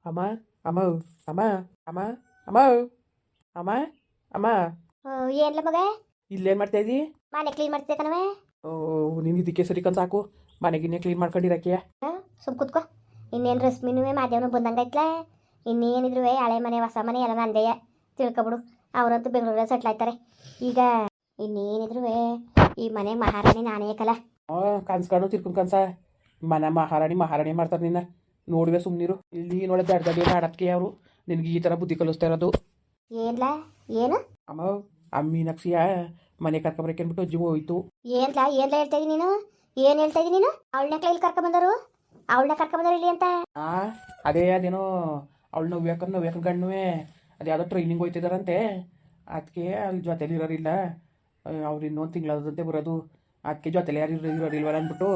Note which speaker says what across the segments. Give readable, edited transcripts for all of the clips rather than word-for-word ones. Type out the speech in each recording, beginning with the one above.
Speaker 1: ಅಮ್ಮ ಅಮ್ಮ ಅಮ್ಮ ಅಮ್ಮ ಅಮ್ಮ ಅಮ್ಮ ಅಮ್ಮ
Speaker 2: ಏನ್ಲ ಮಗ
Speaker 1: ಇಲ್ಲೇನು ಮಾಡ್ತಾ ಇದ್ದಿ?
Speaker 2: ಮನೆ ಕ್ಲೀನ್ ಮಾಡ್ತಿದ್ದೆ ಕಣವೆ.
Speaker 1: ನೀನು ಇದಕ್ಕೆ ಸರಿ ಕಂತ ಸಾಕು ಮನೆಗಿನ್ನೇ ಕ್ಲೀನ್ ಮಾಡ್ಕೊಂಡಿರಕ್ಕೆ.
Speaker 2: ಸುಮ್ ಕೂತ್ಕೋ. ಇನ್ನೇನು ರಶ್ಮಿನೂ ಮಾದೇವನು ಬಂದಂಗೈತ್ಲ. ಇನ್ನೇನಿದ್ರು ಹಳೆ ಮನೆ ಹೊಸ ಮನೆ ಎಲ್ಲ ನಂದೆಯ ತಿಳ್ಕೊಬಿಡು. ಅವರಂತೂ ಬೆಂಗಳೂರಲ್ಲಿ ಸೆಟ್ಲ್ ಆಯ್ತಾರೆ ಈಗ. ಇನ್ನೇನಿದ್ರು ಈ ಮನೆಗೆ ಮಹಾರಾಣಿ ನಾನೇ ಕಲ.
Speaker 1: ಕನ್ಸ್ಕೊಂಡು ತಿರ್ಕೊಂಡು ಕನ್ಸ ಮನ ಮಹಾರಾಣಿ ಮಹಾರಾಣಿ ಮಾಡ್ತಾರೆ ನಿನ್ನ. ನೋಡುವೆ ಸುಮ್ಮನಿರು. ಇಲ್ಲಿ ನೋಡ ದಡ್ಡ ದಡ್ಡ ಮಾಡಕ್ಕೆ ಅವರು ನಿನಗೆ ಈ ಥರ ಬುದ್ಧಿ ಕಲಿಸ್ತಾ ಇರೋದು.
Speaker 2: ಏನ್ಲ ಏನು
Speaker 1: ಅಮ್ಮ ಆ ಮೀನಾಕ್ಷಿಯ ಮನೆ ಕರ್ಕೊಬರಕ್ಕೆ ಅಂದ್ಬಿಟ್ಟು ಅಜ್ಜಿ ಹೋಯ್ತು.
Speaker 2: ಏನ್ಲ ಏನ್ಲ ಹೇಳ್ತಾ ಇದೀನಿ ನೀನು? ಏನು ಹೇಳ್ತಾ ಇದೀನಿ ನೀನು? ಅವಳನ್ನ ಇಲ್ಲಿ ಕರ್ಕೊಂಬಂದರು, ಅವಳನ್ನ ಕರ್ಕೊಂಬಂದರು ಇಲ್ಲಿ ಅಂತ.
Speaker 1: ಅದೇನೋ ಅವಳು ನವ್ಯಾಕ ಗಣ್ಣುವೆ ಅದು ಯಾವುದೋ ಟ್ರೈನಿಂಗ್ ಹೋಯ್ತಿದಾರಂತೆ. ಅದಕ್ಕೆ ಅಲ್ಲಿ ಜೊತೆಲಿ ಇರೋರಿಲ್ಲ, ಅವ್ರು ಇನ್ನೊಂದು ತಿಂಗಳದಂತೆ ಬರೋದು. ಅದಕ್ಕೆ ಜೊತೆಲಿ ಯಾರು ಇರೋರಿಲ್ವಲ್ಲ ಅಂದ್ಬಿಟ್ಟು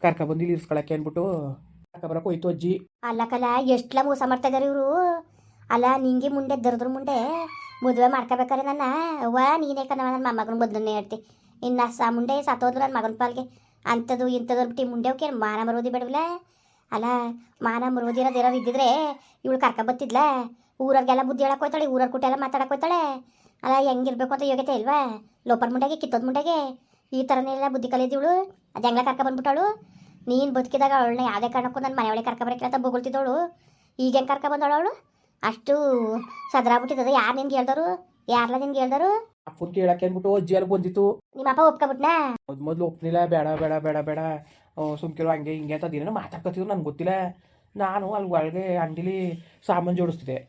Speaker 1: ಕರ್ಕೊಬಂದು ಇಲ್ಲಿ ಇರ್ಸ್ಕೊಳಕ್ಕೆ ಅಂದ್ಬಿಟ್ಟು ಕರ್ಕೊಬರಕ್ಕೆ ಹೋಯ್ತು ಅಜ್ಜಿ.
Speaker 2: ಅಲ್ಲ ಕಲ ಎಷ್ಟೆಲ್ಲ ಮೋಸ ಮಾಡ್ತಾ ಇದಾರೆ ಇವರು. ಅಲ್ಲ ನಿಂಗೆ ಮುಂದೆ ದರ್ದ್ರ ಮುಂದೆ ಮದುವೆ ಮಾಡ್ಕೋಬೇಕಾರೆ ನನ್ನ ಅವ್ವ ನೀನೇ ಕಣವ ನನ್ನ ಮೊಮ್ಮಗನ ಬದಲನ್ನೇ ಹೇಳ್ತಿ. ಇನ್ನು ಮುಂಡೆ ಸತ್ತೋದ್ರು ನನ್ನ ಮಗನ ಪಾಲ್ಗೆ ಅಂಥದ್ದು ಇಂಥದ್ದು ಅಂದ್ಬಿಟ್ಟು ಮುಂಡೆ ಅವಕ್ಕೆ ಮಾನ ಮರೋದಿ ಬೇಡವಲ್ಲ. ಅಲ್ಲ ಮಾನ ಮರೋದಿ ಇರೋರು ಇದ್ದಿದ್ರೆ ಇವಳು ಕರ್ಕೊಬತ್ತಿದ್ಲ. ಊರವ್ರಿಗೆಲ್ಲ ಬುದ್ಧಿ ಹೇಳಕ್ಕೆ ಹೋಯ್ತಾಳೆ, ಊರವ್ರ ಕುಟ್ಟೆಲ್ಲ ಮಾತಾಡಕ್ಕೆ ಹೋಯ್ತಾಳೆ. ಅಲ್ಲ ಹೆಂಗಿರ್ಬೇಕು ಅಂತ ಯೋಗ್ಯತೆ ಇಲ್ವಾ? ಲೋಪರ್ ಮುಂಡೆಗೆ ಕಿತ್ತೋದ್ ಮುಂಡೆಗೆ ಈ ಥರನೆಲ್ಲ ಬುದ್ಧಿ ಕಲಿದಿವಳು. ಅದು ಹೆಂಗ್ಲ ಕರ್ಕೊಬಂದ್ಬಿಟ್ಟವಳು. ನೀನು ಬದುಕಿದಾಗ ಅವಳನ್ನ ಯಾವುದೇ ಕಾರಣಕ್ಕೂ ನನ್ನ ಮನೆಯೊಳಗೆ ಕರ್ಕೊಬರಕ್ಕೆ ಅಂತ ಬೊಗಳ್ತಿದ್ದವಳು. ಈಗ ಹೆಂಗೆ ಕರ್ಕೊಬಂದವಳು ಅವಳು? ಅಷ್ಟು ಸದ್ರಾಗ್ಬಿಟ್ಟಿದ್ದದ. ಯಾರು ನಿನ್ಗೆ ಹೇಳ್ದರು? ಯಾರಲ್ಲ ನಿನ್ಗೆ ಹೇಳ್ದರು?
Speaker 1: ಅಪ್ಪನ ಕೇಳಕ್ಕೆ ಅಂದ್ಬಿಟ್ಟು ಅಜ್ಜಿಯಾರು ಬಂದಿತ್ತು.
Speaker 2: ನಿಮ್ಮ ಅಪ್ಪ ಒಪ್ಕೊಬಿಟ್ನಾ?
Speaker 1: ಮೊದಲು ಒಪ್ನಿಲ್ಲ. ಬೇಡ ಬೇಡ ಬೇಡ ಬೇಡ ಸುಮ್ಕಿರೋ ಹಂಗೆ ಹಿಂಗೆ ಅಂತ ಅದೇನೋ ಮಾತಾಡ್ಕೊತಿದ್ರು. ನನಗೆ ಗೊತ್ತಿಲ್ಲ. ನಾನು ಅಲ್ಲಿ ಒಳಗೆ ಅಂಗಡಿಲಿ ಸಾಮಾನು ಜೋಡಿಸ್ತಿದ್ದೆ.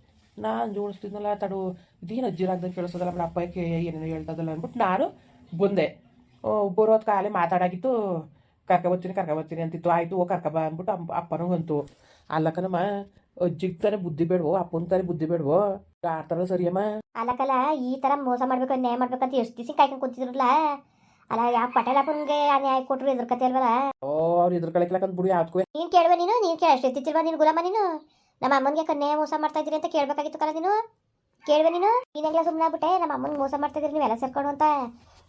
Speaker 1: ನಾನು ಜೋಡಿಸ್ತಿದ್ನಲ್ಲ ತಡು ಇದೇನು ಅಜ್ಜಿರಾಗ್ದಂಗೆ ಕೇಳಿಸೋದಲ್ಲ ನಮ್ಮ ಅಪ್ಪಕ್ಕೆ ಏನೇನೋ ಹೇಳ್ತದಲ್ಲ ಅಂದ್ಬಿಟ್ಟು ನಾನು ಬಂದೆ. ಬರೋದು ಕಾಲೇ ಮಾತಾಡಾಗಿತ್ತು. ಕರ್ಕೊಬರ್ತೀನಿ ಅಂತಿತ್ತು. ಆಯಿತು ಹೋಗಿ ಕರ್ಕೊಬ ಅಂದ್ಬಿಟ್ಟು ಅಪ್ಪನೂ ಅಂತು. ಅಲ್ಲಕ್ಕನಮ್ಮ ಅಜ್ಜಿಗೆ ತಾನೇ ಬುದ್ಧಿ ಬೇಡವೋ, ಅಪ್ಪನ ತಾನೇ ಬುದ್ಧಿ ಬೇಡವೋ? ಆಡ್ತಾರ ಸರಿಯಮ್ಮ.
Speaker 2: ಅಲ್ಲಕ್ಕಲ್ಲ ಈ ಥರ ಮೋಸ ಮಾಡ್ಬೇಕು ಅನ್ಯಾಯ ಮಾಡ್ಬೇಕಂತ ಎಷ್ಟು ದಿವಸ ಕಾಯ್ಕೊಂಡು ಕೂತಿದ್ರಲ್ಲ. ಅಲ್ಲ ಯಾವ ಪಟೇಲಪ್ಪನಿಗೆ ನ್ಯಾಯ ಕೊಟ್ಟರು ಎದುರು ಕತೆ ಅಲ್ವಲ್ಲ.
Speaker 1: ಅವ್ರು ಎದುರು ಕಳಿಕ್ಲಕ್ಕಂತ ಬಿಡು ಯಾವ್ದಕ್ಕೂ.
Speaker 2: ನೀನು ಕೇಳುವ ನೀನು ಕೇಳಿಸ್ತಿಲ್ವಾ? ನೀನು ಗುಲಾಮ ನೀನು ನಮ್ಮ ಅಮ್ಮನಿಗೆ ಕನ್ಯಾಯ ಮೋಸ ಮಾಡ್ತಾ ಇದ್ದೀರಿ ಅಂತ ಕೇಳಬೇಕಾಗಿತ್ತು ಕಲ. ನೀನು ಕೇಳುವೆ ನೀನೆಲ್ಲ ಸುಮ್ಮನೆ ಆಗ್ಬಿಟ್ಟೆ ನಮ್ಮ ಅಮ್ಮನಿಗೆ ಮೋಸ ಮಾಡ್ತಾ ಇದ್ದೀರಿ ನೀವೆಲ್ಲ ಸೇರ್ಕೊಂಡು ಅಂತ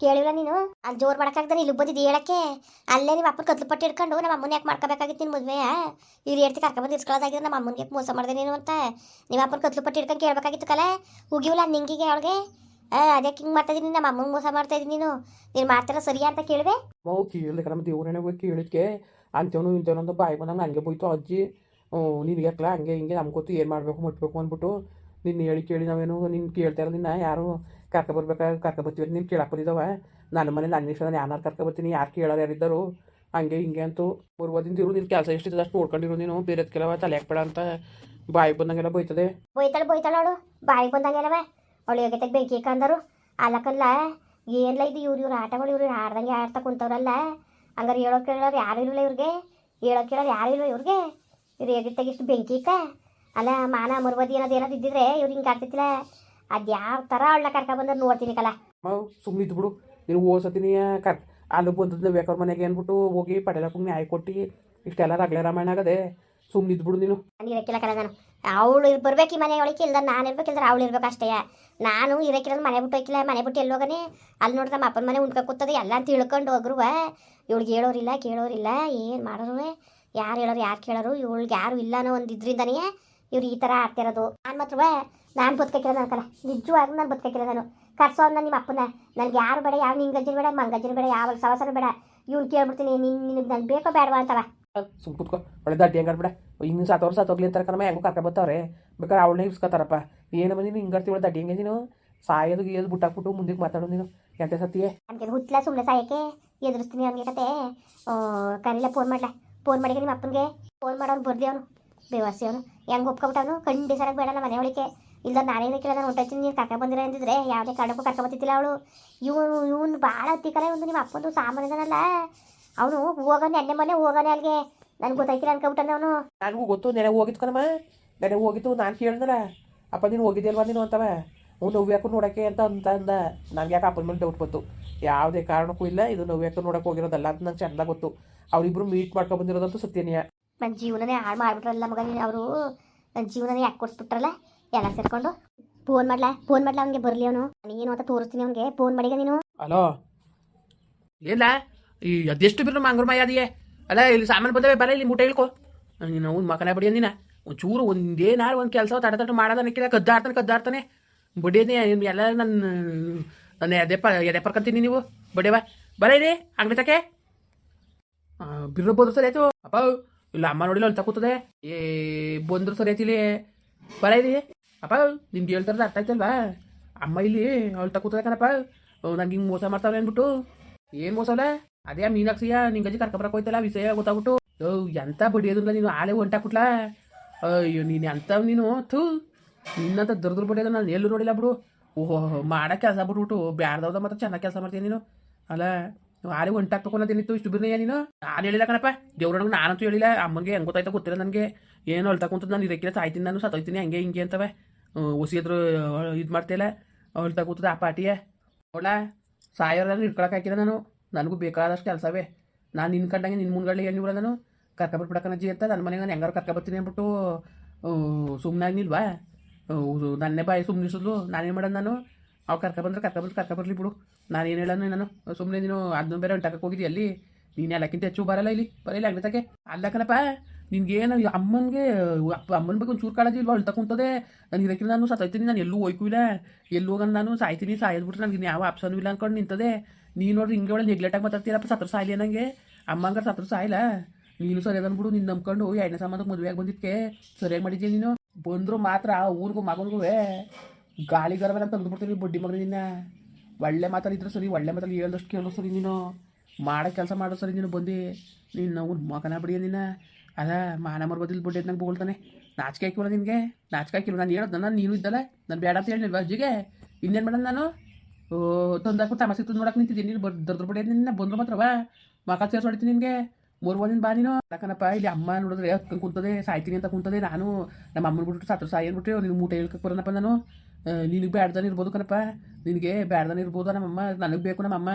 Speaker 2: ಕೇಳಿಲ್ಲ ನೀನು. ಅಲ್ಲಿ ಜೋರು ಮಾಡೋಕ್ಕಾಗ್ದಾನೆ ಇಲ್ಲಿ ಬಂದಿದ್ದು ಹೇಳಕ್ಕೆ. ಅಲ್ಲೇ ನಿಮ್ಮ ಅಪ್ಪನ ಕತ್ಲು ಪಟ್ಟಿ ಇಟ್ಕೊಂಡು ನಮ್ಮ ಅಮ್ಮನ ಯಾಕೆ ಮಾಡ್ಕೋಬೇಕಾಗಿತ್ತು ನಿನ್ನ ಮದುವೆ? ಇಲ್ಲಿ ಹೇಳ್ತಿ ಕರ್ಕೊಂಬಂದು ಇಸ್ಕೊಳ್ಳೋದಾಗಿದ್ರೆ ನಮ್ಮ ಅಮ್ಮನಿಗೆ ಮೋಸ ಮಾಡಿದೆ ನೀನು ಅಂತ ನಿಮ್ಮ ಅಪ್ಪನ ಕತ್ಲು ಪಟ್ಟಿ ಇಟ್ಕೊಂಡು ಕೇಳಬೇಕಾಗಿತ್ತು ಕಲ. ಹೋಗಿವಲ್ಲ ನಿಂಗಿಗೆ ಅವಳಿಗೆ ಅದಕ್ಕೆ ಹಿಂಗೆ ಮಾಡ್ತಾ ಇದ್ದೀನಿ, ನಮ್ಮ ಅಮ್ಮನಿಗೆ ಮೋಸ ಮಾಡ್ತಾ ಇದ್ದೀನಿ ನೀನು ಮಾಡ್ತಿರೋ ಸರಿಯಾ ಅಂತ ಕೇಳಿದೆ.
Speaker 1: ಕೇಳಿದೆ ನಮ್ಮ ದೇವ್ರನೇ ಹೋಗಿ ಕೇಳಿದ್ಕೆ ಅಂಥವನು ಇಂಥವನು ಅಂತ ಬಾಯಿ ಬಂದಂಗೆ ನನಗೆ ಹೋಯ್ತು ಅಜ್ಜಿ. ನಿನಗೆ ಹಾಕ್ಲ ಹಂಗೆ ಹಿಂಗೆ ನಮ್ಗೆ ಗೊತ್ತು ಏನು ಮಾಡಬೇಕು ಮುಟ್ಬೇಕು ಅಂದ್ಬಿಟ್ಟು ನಿನ್ನ ಹೇಳಿ ಕೇಳಿ ನಾವೇನು ನಿನ್ನ ಕೇಳ್ತಾ ಇರೋದಿನ್ನ ಯಾರು ಕರ್ಕೊಬರ್ತೀವಿ ನೀನು ಕೇಳಕ್ಕೆ ಬಂದಿದ್ದಾವ. ನನ್ನ ಮನೆ ನನ್ನ ಇಷ್ಟ ನಾನು ಯಾರು ಕರ್ಕೊಬರ್ತೀನಿ, ಯಾರು ಕೇಳೋರು ಯಾರಿದ್ದರು ಹಂಗೆ ಹಿಂಗೆ ಅಂತೂ ಬರುವುದಿಂದ ಇರು. ನಿನ್ನ ಕೆಲಸ ಎಷ್ಟಿದೆ ಅಷ್ಟು ನೋಡ್ಕೊಂಡಿರು ನೀನು. ಬೇರೆದು ಕೆಲವ ತಲೆ ಹಾಕ್ಬೇಡ ಅಂತ ಬಾಯಿ ಬಂದಂಗೆಲ್ಲ ಬೈತದೆ.
Speaker 2: ಬೈತಾಳೆ ಅವಳು ಬಾಯಿಗೆ ಬಂದಂಗೆಲ್ಲವ. ಅವಳು ಯೋಗ್ಯತೆಗೆ ಬೆಂಕಿ ಕಂದರು ಅಲ್ಲಕ್ಕಲ್ಲ. ಏನಿಲ್ಲ ಇದು ಇವ್ರು ಆಟಗಳು ಇವ್ರು ಆಡ್ದಂಗೆ ಆಡ್ತಾ ಕುಂತವ್ರಲ್ಲ. ಹಂಗಾರೆ ಹೇಳೋ ಕೇಳೋರು ಯಾರು ಇರಲಿಲ್ಲ ಇವ್ರಿಗೆ, ಹೇಳೋ ಕೇಳೋರು ಯಾರು ಇಲ್ವ ಇವ್ರಿಗೆ? ಇವ್ರು ಯೋಗ್ಯತೆಗೆ ಇಷ್ಟು ಬೆಂಕಿ ಇಕ್ಕ. ಅಲ್ಲ ಮಾನ ಮರುವದಿ ಏನಾದ್ರು ಇದ್ದಿದ್ರೆ ಇವ್ರು ಹಿಂಗೆ ಆಗ್ತಿತ್ತಿಲ್ಲ. ಅದು ಯಾವ ಥರ ಅವಳನ್ನ ಕರ್ಕೊಬಂದ್ರೆ ನೋಡ್ತೀನಿ ಕಲ.
Speaker 1: ಸುಮ್ಮನೆ ಇದ್ದು ಬಿಡು ನೀನು. ಓಸತೀನಿ ಅಲ್ಲಿ ಬಂದದ್ದು ಬೇಕಾದ್ರೆ ಮನೆಗೆ ಅಂದ್ಬಿಟ್ಟು ಹೋಗಿ ಪಟೇಲಪ್ಪಂಗೆ ನ್ಯಾಯ ಕೊಟ್ಟು ಇಷ್ಟೆಲ್ಲ ರಗಳೆ ರಾಮಾಯಣ ಆಗದೆ. ಸುಮ್ಮನೆ ಇದ್ಬಿಡು ನೀನು.
Speaker 2: ನಾನು ಇರೋಕ್ಕಿಲ್ಲ ಕಲ. ನಾನು ಅವಳು ಬರ್ಬೇಕು ಈ ಮನೆ ಒಳಗೆ ಇಲ್ದ ನಾನು ಇರ್ಬೇಕಿಲ್ದ್ರೆ ಅವಳು ಇರ್ಬೇಕು ಅಷ್ಟೇ. ನಾನು ಇರೋಕ್ಕಿಲ್ಲ ಮನೆ ಬಿಟ್ಟು ಹೋಗಿಲ್ಲ. ಮನೆ ಬಿಟ್ಟು ಎಲ್ಲಿ ಹೋಗನೆ? ಅಲ್ಲಿ ನೋಡ್ರೆ ನಮ್ಮ ಅಪ್ಪನ ಮನೆ ಉಣ್ಕೊ ಕೂತದೆ ಎಲ್ಲ ಅಂತ ತಿಳ್ಕೊಂಡು ಹೋಗ್ರುವ. ಇವಳಿಗೆ ಹೇಳೋರಿಲ್ಲ ಕೇಳೋರಿಲ್ಲ ಏನು ಮಾಡೋರು? ಯಾರು ಹೇಳೋರು ಯಾರು ಕೇಳೋರು? ಇವಳಿಗೆ ಯಾರು ಇಲ್ಲ ಅನ್ನೋ ಒಂದು ಇದರಿಂದನೇ ಇವ್ರು ಈ ಥರ ಆಡ್ತಿರೋದು. ನಾನು ಮಾತ್ರ ನಾನು ಬದುಕಕ್ಕಿಲ್ಲ ನನ್ನ ಕಲ. ನಿಜವಾಗ್ಲೂ ನಾನು ಬದುಕಕ್ಕಿಲ್ಲ. ನಾನು ಕರ್ಸೋನ್ನ ನಿಮ್ಮ ಅಪ್ಪನ ನನಗೆ ಯಾರು ಬೇಡ, ಯಾವ ನಿಂಗಜ್ಜನ ಬೇಡ ಮಂಗಜ್ಜನ ಬೇಡ, ಯಾವ ಸವಸರ ಬೇಡ. ಇವ್ನು ಕೇಳ್ಬಿಡ್ತೀನಿ ನಿನಗೆ ನನಗೆ ಬೇಕೋ ಬೇಡವಾ ಅಂತವ.
Speaker 1: ಸುಮ್ ಕೂತ್ಕೋ. ಒಳ್ಳೆ ದಡ್ಡಿ ಹೆಂಗೆ ಆಡ್ಬೇಡ. ಇನ್ನು ಸತ್ತೋಗ್ಲಿ ಅಂತಾರೆ ಕಣಮ್ಮ. ಹೆಂಗೋ ಕರ್ಕೊಬತ್ತವ್ರೆ ಬೇಕಾದ್ರೆ ಅವಳನ್ನ ಇಸ್ಕೊತಾರಪ್ಪ. ಏನು ಬಂದು ನೀನು ಹಿಂಗಾಡ್ತೀವಿ ಒಳ್ಳೆ ದಡ್ಡಿ ಹೆಂಗೆ ನೀನು? ಸಾಯೋದು ಗೀಯೋದು ಬಿಟ್ಟಾಕ್ಬಿಟ್ಟು ಮುಂದಕ್ಕೆ ಮಾತಾಡೋದು ನೀನು ಎಂತ ಸತ್ತಿಯೇ? ನನಗೆ
Speaker 2: ಹುತ್ತಲ ಸುಮ್ಮನೆ ಸಾಯಕ್ಕೆ ಎದುರಿಸ್ತೀನಿ ಅವನಿಗೆ ಕತೆ. ಕರೀಲ ಫೋನ್ ಮಾಡಿ ನಿಮ್ಮ ಅಪ್ಪನಿಗೆ ಫೋನ್ ಮಾಡೋನು ಬರ್ದಿ ಅವನು ಬೇವರ್ಸಿ ಅವನು ಹೆಂಗೆ ಒಪ್ಕೊಬಿಟ್ಟವನು. ಖಂಡಿ ಸರಾಗಿ ಬೇಡ ನಮ್ಮ ಮನೆ ಒಳಗೆ ಇಲ್ಲ. ನಾನೇನು ಕೇಳ ನಾನು ಹೊಂಟೈತೀನಿ ನೀನು ಕರ್ಕೊಂಬಂದಿರ ಅಂದಿದ್ರೆ ಯಾವುದೇ ಕಾರಣಕ್ಕೂ ಕರ್ಕೊಂಬತ್ತಿಲ್ಲ ಅವಳು. ಇವನು ಭಾಳ ಹತ್ತಿಕಲ. ಒಂದು ನಿಮ್ಮ ಅಪ್ಪಂದು ಸಾಮಾನ್ಯನಲ್ಲ ಅವನು. ಹೋಗೋನೆ ಎಣ್ಣೆ ಮನೆ ಹೋಗೋನೆ ಅಲ್ಲಿಗೆ. ನನಗೆ ಗೊತ್ತಾಯ್ತಿಲ್ಲ ಅನ್ಕೊಬಿಟ್ಟಾನೆ ಅವನು.
Speaker 1: ನನಗೂ ಗೊತ್ತು. ನೆನೆ ಹೋಗಿತ್ತು ಕಣಮ್ಮ, ನೆನೆ ಹೋಗಿತ್ತು. ನಾನು ಕೇಳಿದ್ರ ಅಪ್ಪ ನೀನು ಹೋಗಿದ್ಯಲ್ವಾ ನೀನು ಅಂತವ. ನೋವ್ಯಾಕು ನೋಡೋಕ್ಕೆ ಅಂತ ಅಂದ. ನನಗೆ ಯಾಕೆ ಅಪ್ಪನ ಮೇಲೆ ಡೌಟ್ ಬಂತು. ಯಾವುದೇ ಕಾರಣಕ್ಕೂ ಇಲ್ಲ ಇದು ನೋವ್ಯಾಕು ನೋಡೋಕೆ ಹೋಗಿರೋದಲ್ಲ ಅಂತ ನಂಗೆ ಚೆಂದ ಗೊತ್ತು. ಅವರಿಬ್ಬರು ಮೀಟ್ ಮಾಡ್ಕೊಂಡು ಬಂದಿರೋದಂತೂ ಸತ್ಯನೀಯ.
Speaker 2: ನನ್ನ ಜೀವನನೇ ಹಾಳು ಮಾಡಿಬಿಟ್ರಲ್ಲ ಮಗ ಅವರು. ನನ್ನ ಜೀವನನೇ ಯಾಕೆ ಕೊಡಿಸ್ಬಿಟ್ರಲ್ಲ ಎಲ್ಲ ಸೇರ್ಕೊಂಡು. ಫೋನ್ ಮಾಡ್ಲಾ ಅವ್ನಿಗೆ ಬರಲಿ ಅವನು. ಏನು ಅಂತ ತೋರಿಸ್ತೀನಿ ಅವ್ನಿಗೆ. ಫೋನ್ ಮಾಡಿಗ ನೀನು.
Speaker 1: ಹಲೋ ಇಲ್ಲ ಈ ಅದೆಷ್ಟು ಬಿರು ಮಂಗ್ರ ಮಾಯ ಅದಿಯೇ ಅಲ್ಲ. ಇಲ್ಲಿ ಸಾಮಾನು ಬಂದವೆ ಬರ ಇಲ್ಲಿ ಮೂಟೆ ಇಳ್ಕೊ. ನೀನು ಅವ್ನು ಮಕನ ಬಡಿಯ ನೀನ ಒಂಚೂರು ಒಂದೇನಾರು ಒಂದು ಕೆಲಸ ತಡ ಮಾಡೋದನ್ನಕ್ಕಿಲ್ಲ ಕದ್ದಾಡ್ತಾನೆ ಬಡಿಯೋದೇ ಎಲ್ಲ ನನ್ನ ಎದೆ ಪರ್ಕಂತೀನಿ ನೀವು ಬಡಿಯವ ಬರ ಇದೆ ಅಂಗಡಿ ತಕ್ಕೆ ಬಿರ್ರಬೋದು ಸರಿ ಆಯ್ತು ಅಪ್ಪ ಇಲ್ಲ ಅಮ್ಮ ನೋಡಿಲ್ಲ ಅಲ್ಲಿ ತಕೂತದೆ ಬಂದ್ರು ಸರಿ ಆಯ್ತಿಲಿ ಬರ ಇದೆ ಅಪ್ಪ ನಿಮ್ಗೆ ಹೇಳ್ತಾರದ ಅರ್ಥ ಆಯ್ತಲ್ವಾ ಅಮ್ಮ ಇಲ್ಲಿ ಅವಳು ತಕೂತದೆ ಕಣಪ್ಪ ನಂಗೆ ಹಿಂಗೆ ಮೋಸ ಮಾಡ್ತಾವೆ ಅಂದ್ಬಿಟ್ಟು ಏನು ಮೋಸವಲ್ಲ ಅದೇ ಮೀನಾಕ್ಷಿಯ ನಿಂಗಜ್ಜಿ ಕರ್ಕೊಬರಕ್ಕೆ ಹೋಯ್ತಲ್ಲ ವಿಷಯ ಗೊತ್ತಾಗ್ಬಿಟ್ಟು ಎಂತ ಬಡಿಯೋದಿಲ್ಲ ನೀನು ಆಲೆ ಹೊಂಟಾಕ್ಬಿಟ್ಲಾ ಅಯ್ಯೋ ನೀನು ಎಂತ ನೀನು ಥೂ ನಿನ್ನಂತ ದರ್ದ್ರ ಬಡಿಯೋದು ನಾನು ಎಲ್ಲೂ ನೋಡಿಲ್ಲ ಬಿಡು ಓಹೋ ಮಾಡೋ ಕೆಲಸ ಬಿಟ್ಬಿಟ್ಟು ಬ್ಯಾಡ್ದವ್ದ ಮಾತ್ರ ಚೆನ್ನಾಗಿ ಕೆಲಸ ಮಾಡ್ತೀನಿ ನೀನು ಅಲ್ಲ ಆಲೆ ಹೊಂಟಾಕ್ಬೇಕು ಅನ್ನೋದೇನಿತ್ತು ಇಷ್ಟು ಬಿರ್ನೆಯ ನೀನು ನಾನು ಹೇಳಿಲ್ಲ ಕಣಪ್ಪ ದೇವ್ರೊಳಗೆ ನಾನಂತೂ ಹೇಳಿಲ್ಲ ಅಮ್ಮನಿಗೆ ಹೆಂಗೆ ಗೊತ್ತಾಯ್ತಾ ಗೊತ್ತಿಲ್ಲ ನನಗೆ ಏನು ಅಳ್ತಾ ಕುಂತದ್ದು ನಾನು ಇದಕ್ಕಿಲ್ಲ ಸಾಯ್ತೀನಿ ನಾನು ಸತ್ತೋಯ್ತೀನಿ ಹಂಗೆ ಹಿಂಗೆ ಅಂತವೆ ಹೊಸಿದ್ರು ಇದು ಮಾಡ್ತಿಲ್ಲ ಅಳ್ತಾ ಕೂತದ ಆ ಪಾಟಿಯೇ ನೋಡ ಸಾಯೋರೆಲ್ಲ ಇಟ್ಕೊಳಕ್ಕೆ ಹಾಕಿಲ್ಲ ನಾನು ನನಗೂ ಬೇಕಾದಷ್ಟು ಕೆಲಸವೇ ನಾನು ನಿನ್ನ ಕಂಡಂಗೆ ನಿನ್ನ ಮುಂದ್ಗಡೆ ಹೇಳಿವ್ರ ನಾನು ಕರ್ಕೊಬಿಟ್ಬಿಡಕ್ಕನಜ್ಜಿ ಅಂತ ನನ್ನ ಮನೆಗೆ ನಾನು ಹೆಂಗಾರು ಕರ್ಕೊಬರ್ತೀನಿ ಅಂದ್ಬಿಟ್ಟು ಸುಮ್ಮನಾಗಿ ನಿಲ್ವಾ ನನ್ನೇ ಬಾಯಿ ಸುಮ್ಮನಿಸಿದ್ಲು ನಾನೇನು ಮಾಡೋದು ನಾನು ಅವ್ರು ಕರ್ಕೊಬರ್ಲಿ ಬಿಡು ನಾನೇನು ಹೇಳೋಣ ನಾನು ಸುಮ್ಮನೆ ನೀನು ಅದನ್ನ ಬೇರೆ ಹೊಂಟಾಕಕ್ಕೆ ಹೋಗಿದ್ದಿ ಅಲ್ಲಿ ನೀನು ಎಲ್ಲಕ್ಕಿಂತ ಹೆಚ್ಚು ಬರಲ್ಲ ಇಲ್ಲಿ ಅಂಗಡಿ ತಕ್ಕೆ ಅಲ್ಲ ಕಣಪ್ಪ ನಿನ್ಗೇನು ಅಮ್ಮನಿಗೆ ಅಮ್ಮನ ಬಗ್ಗೆ ಒಂದು ಚೂರು ಕಾಳಜಿ ಇಲ್ವಾ ಅಳ್ತಾ ಕುಂತದೆ ನಾನು ಇದಕ್ಕಿಲ್ಲ ನಾನು ಸತ್ತೋಯ್ತೀನಿ ನಾನು ಎಲ್ಲೂ ಹೋಯ್ಕಿಲ್ಲ ಎಲ್ಲೂ ಹೋಗೋಣ ನಾನು ಸಾಯ್ತೀನಿ ಸಾಯೋದ್ಬಿಟ್ರೆ ನನಗೆ ಯಾವ ಆಪ್ಷನ್ ಇಲ್ಲ ಅಂದ್ಕೊಂಡು ನಿಂತದೆ ನೀನು ನೋಡ್ರಿ ಹಿಂಗೆ ಒಳ್ಳೆ ನೆಗ್ಲೆಕ್ಟಾಗಿ ಮಾತಾಡ್ತೀರಪ್ಪ ಸತ್ರ ಸಾಯ್ಲಿ ನನಗೆ ಅಮ್ಮಂಗಾರ ಸತ್ರ ಸಾಯಿಲ್ಲ ನೀನು ಸರಿಯಾಗಿ ಅಂದ್ಬಿಡು ನಿನ್ನ ನಂಬ್ಕೊಂಡು ಎರಡನೇ ಸಂಬಂಧಕ್ಕೆ ಮದುವೆಯಾಗಿ ಬಂದಿದ್ದಕ್ಕೆ ಸರಿಯಾಗಿ ಮಾಡಿದ್ದೆ ನೀನು ಬಂದರೂ ಮಾತ್ರ ಊರಿಗೂ ಮಗನಿಗೂ ಗಾಳಿ ಗರವೆಲ್ಲ ತೆಗೆದುಬಿಡ್ತೀನಿ ಬಡ್ಡಿ ಮಗನ ನಿನ್ನ ಒಳ್ಳೆ ಮಾತಾಡಿದ್ರು ಸರಿ ಒಳ್ಳೆ ಮಾತಲ್ಲಿ ಹೇಳ್ದಷ್ಟು ಕೇಳೋ ಸರಿ ನೀನು ಮಾಡೋ ಕೆಲಸ ಮಾಡೋ ಸರಿ ನೀನು ಬಂದು ನೀನು ನಾವು ಮಗನ ಬಿಡಿಯ ನಿನ್ನ ಅದ ಮಾನ ಮರ್ಬೋದಿಲ್ಲ ಬಡ್ಡಿ ನಂಗೆ ಬೋಳ್ತಾನೆ ನಾಚಿಕೆ ಹಾಕಿವಲ್ಲ ನಿನಗೆ ನಾಚಿಕೆ ಹಾಕಿಲ್ಲ ನಾನು ಹೇಳೋದು ನಾನು ನೀನು ಇದ್ದಲ್ಲ ನಾನು ಬೇಡ ಅಂತ ಹೇಳಿಲ್ವ ಅಜ್ಜಿಗೆ ಇನ್ನೇನು ಮಾಡೋದು ನಾನು ತಂದಾಕ್ಬಿಟ್ಟು ತಮಾಸೆ ತಂದು ನೋಡಕ್ಕೆ ನಿಂತಿದ್ದೀನಿ ನೀನು ದರ್ದ್ರ ಬಡಿ ನಿನ್ನ ಬಂದ್ರು ಮಾತ್ರವ ಮಕ ಸೇರ್ಸಿ ಹೊಡಿತೀನಿ ನಿನಗೆ ಮೂರು ಬಾ ನೀನು ಯಾಕನಪ್ಪ ಇಲ್ಲಿ ಅಮ್ಮ ನೋಡಿದ್ರೆ ಹತ್ಕೊಂಡು ಕುಂತದೆ ಸಾಯ್ತೀನಿ ಅಂತ ಕುಂತದೆ ನಾನು ನಮ್ಮ ಅಮ್ಮನ ಬಿಟ್ಬಿಟ್ಟು ಸತ್ರ ಸಾಯಿ ಅಂದ್ಬಿಟ್ಟು ನೀನು ಮೂಟೆ ಹೇಳ್ಕಕ್ಕೆ ಬರೋಣಪ್ಪ ನಾನು ನಿನಗೆ ಬ್ಯಾಡ್ದಾನೆ ಇರ್ಬೋದು ಕಣಪ್ಪ ನಿನಗೆ ಬ್ಯಾಡ್ದಾನೆ ಇರ್ಬೋದು ನಮ್ಮಮ್ಮ ನನಗೆ ಬೇಕು ನಮ್ಮ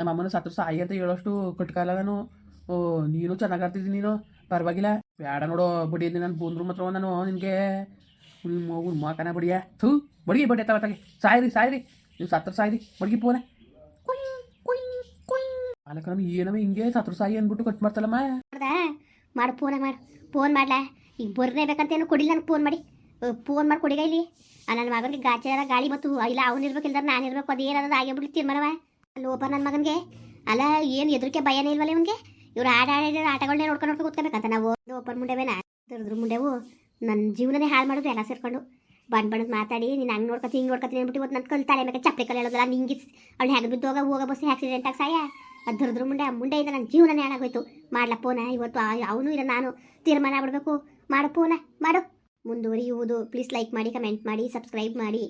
Speaker 1: ಅಮ್ಮನ ಸತ್ರ ಸಾಯಿ ಅಂತ ಹೇಳೋಷ್ಟು ಕಟ್ಕಾಲ ನಾನು ನೀನು ಚೆನ್ನಾಗಿ ಆಡ್ತಿದ್ದೀನಿ ನೀನು ಪರವಾಗಿಲ್ಲ ಬೇಡ ನೋಡೋ ಬಡಿಯಲ್ಲಿ ನಾನು ಬಂದ್ರು ಮಾತ್ರ ನಾನು ನಿನಗೆ ನಿಮ್ಮ ಮಕನ ಬಡಿಯ ಥೂ ಬಡಿ ಬಡಿ ತಗತ್ತಾಗೆ ಸಾಯ್ರಿ ನೀವು ಸತ್ರ ಸಾಯ್ರಿ ಬಡ್ಗಿ ಪೋನೆ ಅಲ್ಲಕ್ಕ ನಮ್ಗೆ ಏನಮ್ಮ ಹಿಂಗೆ ಸತ್ರ ಸಾಯಿ ಅಂದ್ಬಿಟ್ಟು ಕಟ್ ಮಾಡ್ತಲ್ಲಮ್ಮ
Speaker 2: ಮಾಡು ಫೋನ್ ಮಾಡ್ಲಾ ಈಗ ಬರ್ನೇಬೇಕಂತೇನು ಕೊಡಿಲ್ಲ ನನಗೆ ಫೋನ್ ಮಾಡಿ ಕೊಡಿಗ ಇಲ್ಲಿ ನನ್ನ ಮಗನಿಗೆ ಗಾಳಿ ಬತ್ತು ಇಲ್ಲ ಅವನಿರ್ಬೇಕು ಇಲ್ದಾರ ನಾನು ಇರ್ಬೇಕು ಅದೇನಾದ್ರು ಆಗೇ ಬಿಡ್ಲಿ ತೀರ್ಮಾನವ ಲೋಪ ನನ್ನ ಮಗನಿಗೆ ಅಲ್ಲ ಏನು ಎದುರಿಕೆ ಭಯನೇ ಇಲ್ವಲ್ಲ ಇವನಿಗೆ ಇವ್ರು ಆಟಗಳನ್ನೇ ನೋಡ್ಕೊಂಡು ಕೂತ್ಕೋಬೇಕಂತ ನಾವು ಲೋಪರ್ ಮುಂಡೆವೇನ ದರ್ದ್ರ ಮುಂಡೆವು ನನ್ನ ಜೀವನನೇ ಹಾಳು ಮಾಡೋದು ಎಲ್ಲ ಸೇರ್ಕೊಂಡು ಬಣ್ಣದ ಮಾತಾಡಿ ನೀನು ಹಂಗೆ ನೋಡ್ಕೊತೀನಿ ಹಿಂಗೆ ನೋಡ್ಕೊತೀನಿ ಅಂದ್ಬಿಟ್ಟು ಇವತ್ತು ನನ್ನ ತಲೆ ಮೇಲೆ ಚಪ್ಪಲಿ ಕಲ್ಲು ಹೇಳೋದಲ್ಲ ನಿಂಗೆ ಅವ್ಳು ಹೆಂಗೆ ಬಿದ್ದೋಗ ಹೋಗೋ ಬಸ್ ಆಕ್ಸಿಡೆಂಟ್ ಆಗಿ ಸಾಯ ಅದು ದರ್ದ್ರ ಮುಂಡೆಯಿಂದ ನನ್ನ ಜೀವನನೇ ಹಾಳಾಗೋಯ್ತು ಮಾಡ್ಲ ಫೋನ ಇವತ್ತು ಅವನು ಇಲ್ಲ ನಾನು ತೀರ್ಮಾನ ಆಗ್ಬಿಡ್ಬೇಕು ಮಾಡು ಫೋನ ಮಾಡು ಮುಂದುವರಿಯುವುದು ಪ್ಲೀಸ್ ಲೈಕ್ ಮಾಡಿ ಕಮೆಂಟ್ ಮಾಡಿ ಸಬ್ಸ್ಕ್ರೈಬ್ ಮಾಡಿ